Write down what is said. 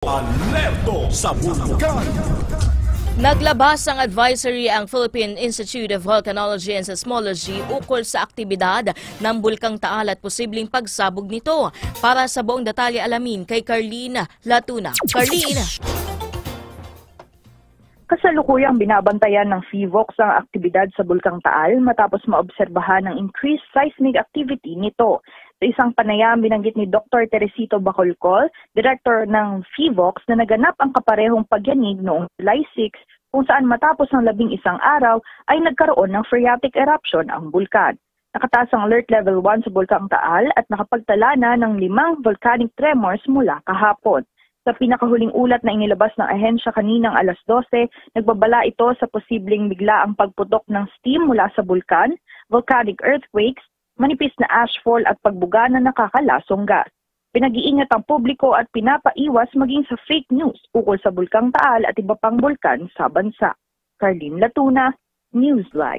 Alerto sa bulkan. Naglabas ang advisory ang Philippine Institute of Volcanology and Seismology ukol sa aktibidad ng Bulkang Taal at posibleng pagsabog nito. Para sa buong detalye alamin kay Carlene Latuna. Carlene! Kasalukuyang binabantayan ng PHIVOLCS ang aktibidad sa Bulkang Taal matapos maobserbahan ang increased seismic activity nito. Sa isang panayam, binanggit ni Dr. Teresito Bacolcol, Director ng PHIVOLCS, na naganap ang kaparehong pagyanig noong July 6 kung saan matapos ng 11 araw ay nagkaroon ng phreatic eruption ang bulkan. Nakataas ang alert level 1 sa Bulkang Taal at nakapagtala na ng 5 volcanic tremors mula kahapon. Sa pinakahuling ulat na inilabas ng ahensya kaninang alas 12, nagbabala ito sa posibleng biglaang pagputok ng steam mula sa bulkan, volcanic earthquakes, manipis na ashfall at pagbuga na nakakalasong gas. Pinag-iingat ang publiko at pinapaiwas maging sa fake news ukol sa Bulkang Taal at iba pang bulkan sa bansa. Carlene Latuna, Newsline.